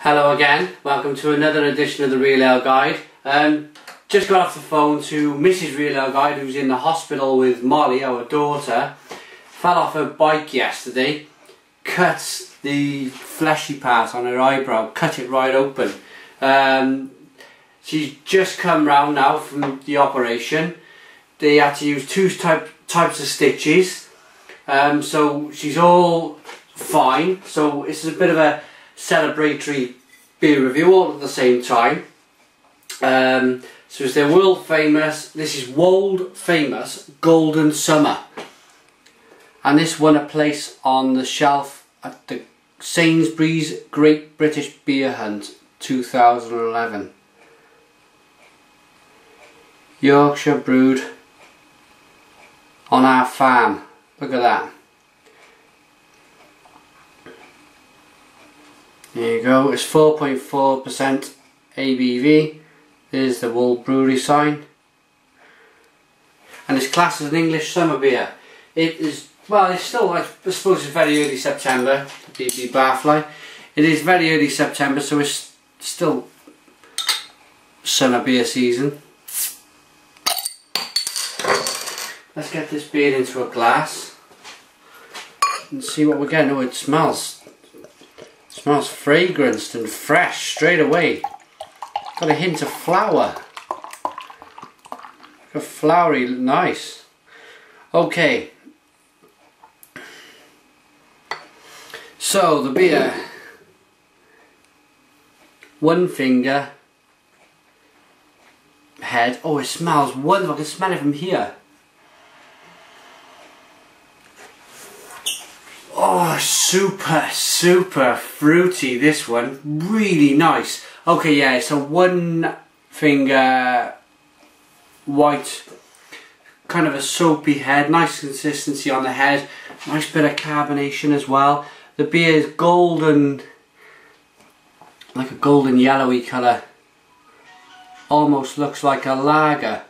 Hello again, welcome to another edition of the Real Ale Guide. Just got off the phone to Mrs. Real Ale Guide, who's in the hospital with Molly, our daughter. Fell off her bike yesterday, cut the fleshy part on her eyebrow, cut it right open. She's just come round now from the operation. They had to use two types of stitches, so she's all fine. So it's a bit of a celebratory beer review all at the same time. So it's their world famous, this is Wold famous Golden Summer, and this won a place on the shelf at the Sainsbury's Great British Beer Hunt 2011. Yorkshire brewed on our farm. Look at that. There you go, it's 4.4% ABV. There's the Wold Brewery sign. And it's classed as an English summer beer. It is, well, it's still, I suppose it's very early September, the barfly. It is very early September, so it's still summer beer season. Let's get this beer into a glass and see what we're getting. Oh, it smells fragranced and fresh straight away. Got a hint of flower. A flowery, nice. Okay. So the beer, one finger head. Oh, it smells wonderful. I can smell it from here. Oh, super fruity, this one. Really nice. Okay, yeah, it's a one finger white, kind of a soapy head. Nice consistency on the head. Nice bit of carbonation as well. The beer is golden, like a golden yellowy colour. Almost looks like a lager.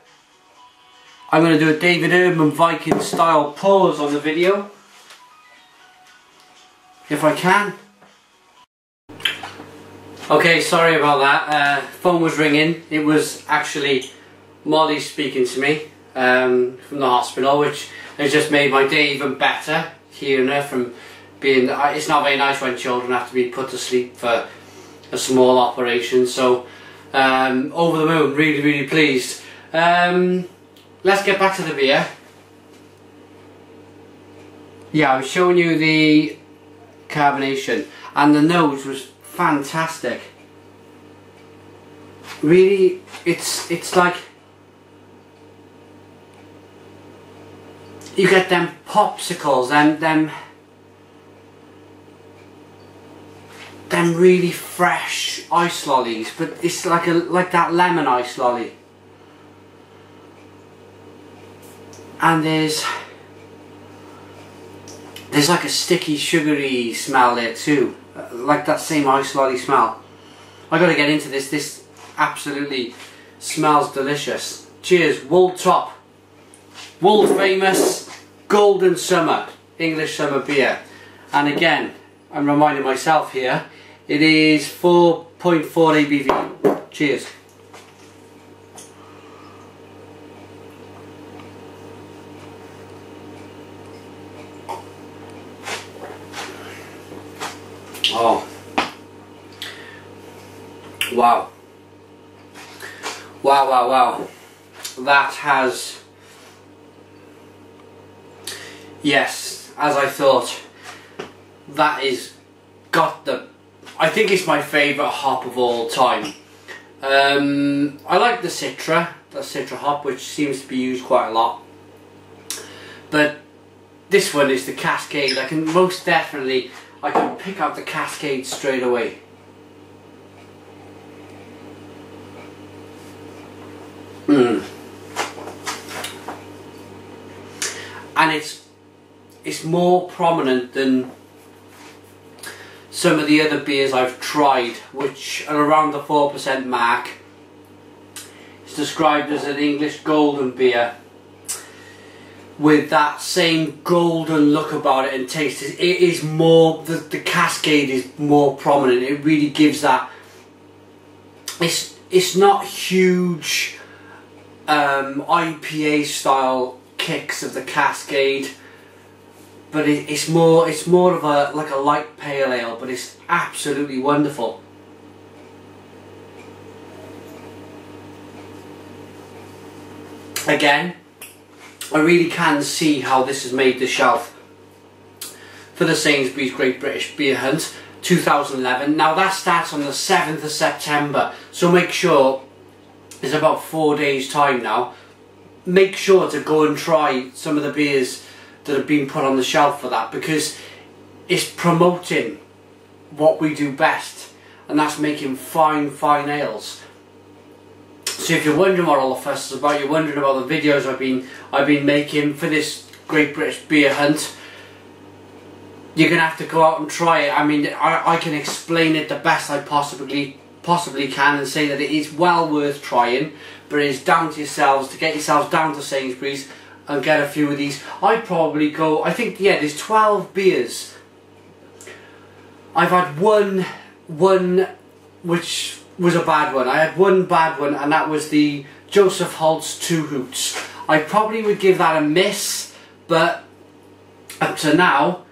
I'm going to do a David Urban Viking style pause on the video, if I can. Okay, sorry about that. Phone was ringing. It was actually Molly speaking to me from the hospital, which has just made my day even better, hearing her from being... It's not very nice when children have to be put to sleep for a small operation, so over the moon, really pleased. Let's get back to the beer. Yeah, I was showing you the carbonation, and the nose was fantastic. Really, it's like you get them popsicles and them really fresh ice lollies, but it's like that lemon ice lolly. And there's like a sticky, sugary smell there too, like that same ice lolly smell. I gotta get into this. This absolutely smells delicious. Cheers, Wold Top. Wold famous Golden Summer, English summer beer. And again, I'm reminding myself here, it is 4.4 ABV. Cheers. Oh, wow. Wow. That has, yes, as I thought, that is got the, I think it's my favourite hop of all time. I like the Citra hop, which seems to be used quite a lot. But this one is the Cascade. I can most definitely, I can pick out the Cascade straight away. And it's more prominent than some of the other beers I've tried, which are around the 4% mark. It's described as an English golden beer. with that same golden look about it and taste. It is more, the Cascade is more prominent. It really gives that, it's not huge IPA style kicks of the Cascade, but it's more of a like a light pale ale, but it's absolutely wonderful. Again, I really can see how this has made the shelf for the Sainsbury's Great British Beer Hunt 2011. Now that starts on the 7th of September, so make sure, it's about 4 days time now, make sure to go and try some of the beers that have been put on the shelf for that, because it's promoting what we do best, and that's making fine ales. So if you're wondering what all the fuss is about, you're wondering about the videos I've been making for this Great British Beer Hunt, you're gonna have to go out and try it. I mean, I can explain it the best I possibly can and say that it is well worth trying, but it is down to yourselves to get yourselves down to Sainsbury's and get a few of these. I'd probably go, I think, yeah, there's 12 beers. I've had one which was a bad one. I had one bad one, and that was the Joseph Holt's 2 Hoots. I probably would give that a miss, but up to now,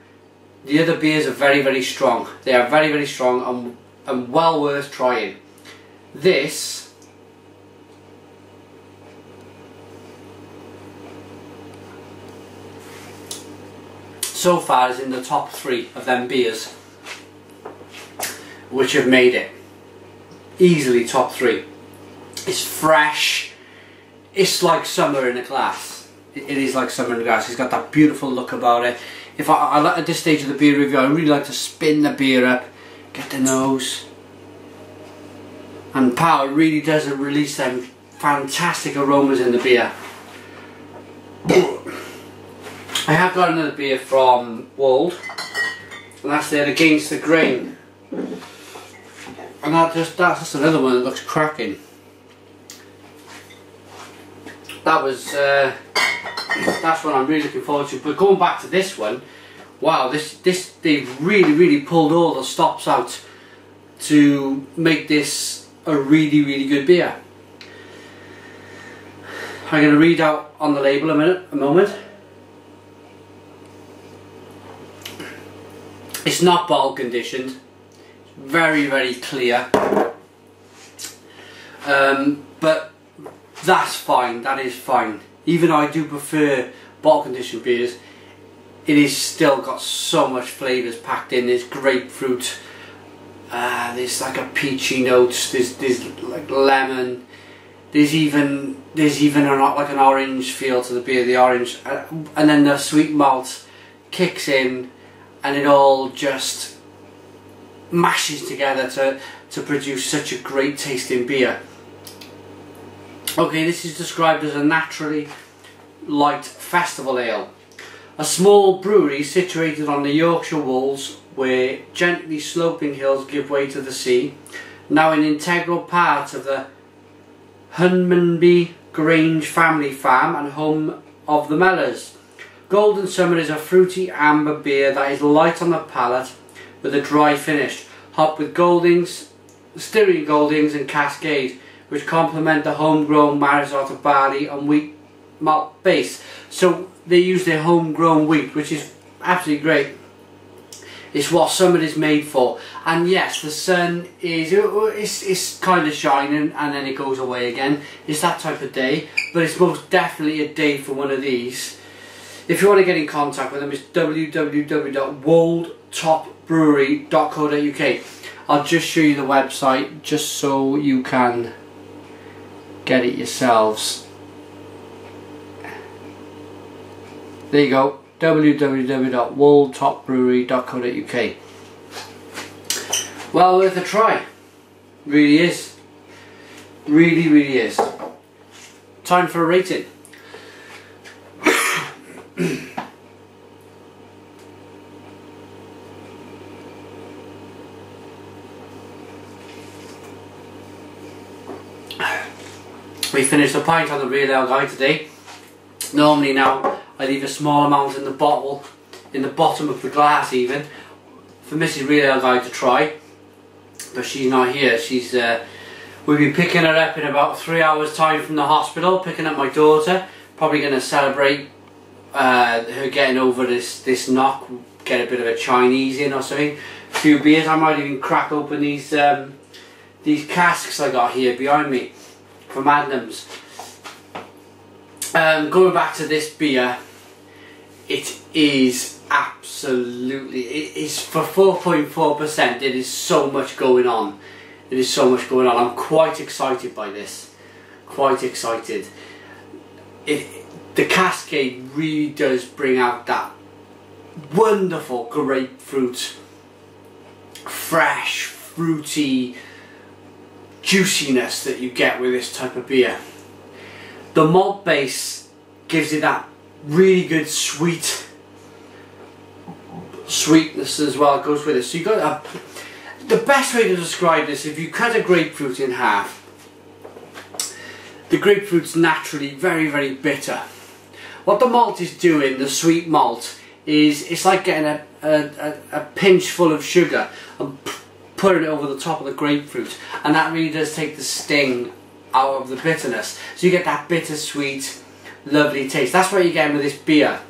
the other beers are very strong. They are very strong and well worth trying. This so far is in the top 3 of them beers which have made it. Easily top 3. It's fresh. It's like summer in a glass. It is like summer in a glass. It's got that beautiful look about it. If I at this stage of the beer review, I really like to spin the beer up, get the nose, and power really does release them fantastic aromas in the beer. I have got another beer from Wold, and that's their Against the Grain, and that's just another one that looks cracking. That was that's what I'm really looking forward to. But going back to this one, wow, they've really pulled all the stops out to make this a really good beer. I'm going to read out on the label a moment. It's not bottle conditioned. Very clear. But that's fine. That is fine. Even though I do prefer bottle conditioned beers, it is still got so much flavours packed in. There's grapefruit, there's like a peachy notes, there's like lemon, there's even like an orange feel to the beer, the orange, and then the sweet malt kicks in, and it all just mashes together to produce such a great tasting beer. Okay, this is described as a naturally light festival ale. A small brewery situated on the Yorkshire Wolds, where gently sloping hills give way to the sea, now an integral part of the Hunmanby Grange family farm and home of the Mellors. Golden Summer is a fruity amber beer that is light on the palate with a dry finish, hopped with Goldings, Styrian Goldings and Cascade, which complement the homegrown Marisotto barley and wheat malt base. So they use their homegrown wheat, which is absolutely great. It's what summer is made for. And yes, the sun is kind of shining and then it goes away again. It's that type of day, but it's most definitely a day for one of these. If you want to get in contact with them, it's www.woldtopbrewery.co.uk. I'll just show you the website just so you can get it yourselves. There you go, www.woldtopbrewery.co.uk. Well worth a try, really is. Really is. Time for a rating. We finished a pint on the Real Ale Guide today. Normally now I leave a small amount in the bottle, in the bottom of the glass even, for Mrs. Real Ale Guide to try. But she's not here. She's we'll be picking her up in about 3 hours time from the hospital, picking up my daughter. Probably going to celebrate her getting over this knock, get a bit of a Chinese in or something. A few beers. I might even crack open these casks I got here behind me from Adnams. Going back to this beer, it is absolutely, it is for 4.4%, it is so much going on. It is so much going on. I'm quite excited by this. Quite excited. The Cascade really does bring out that wonderful grapefruit, fresh, fruity juiciness that you get with this type of beer. The malt base gives it that really good sweetness as well. It goes with it. So you got the best way to describe this: if you cut a grapefruit in half, the grapefruit's naturally very, very bitter. What the malt is doing, the sweet malt, is it's like getting a pinch full of sugar and putting it over the top of the grapefruit, and that really does take the sting out of the bitterness. So you get that bittersweet, lovely taste. That's what you're getting with this beer.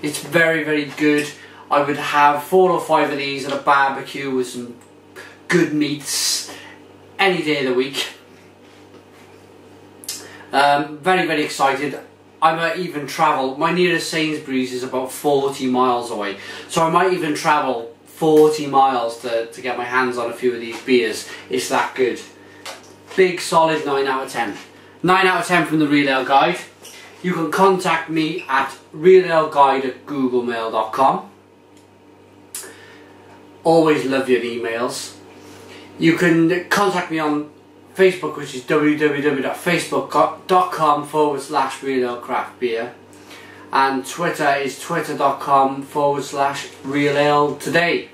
It's very, very good. I would have 4 or 5 of these at a barbecue with some good meats any day of the week. Very, very excited. I might even travel. My nearest Sainsbury's is about 40 miles away, so I might even travel 40 miles to get my hands on a few of these beers. It's that good. Big solid 9 out of 10. 9 out of 10 from the Real Ale Guide. You can contact me at realaleguide@googlemail.com. Always love your emails. You can contact me on Facebook, which is www.facebook.com/realaleCraftBeer, and Twitter is twitter.com/realaletoday.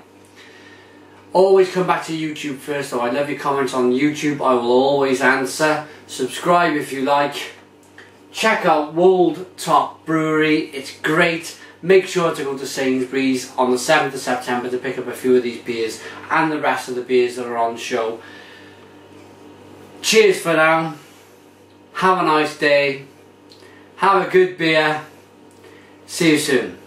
Always come back to YouTube first though. I love your comments on YouTube. I will always answer. Subscribe if you like. Check out Wold Brewery. It's great. Make sure to go to Sainsbury's on the 7th of September to pick up a few of these beers and the rest of the beers that are on show. Cheers for now. Have a nice day. Have a good beer. See you soon.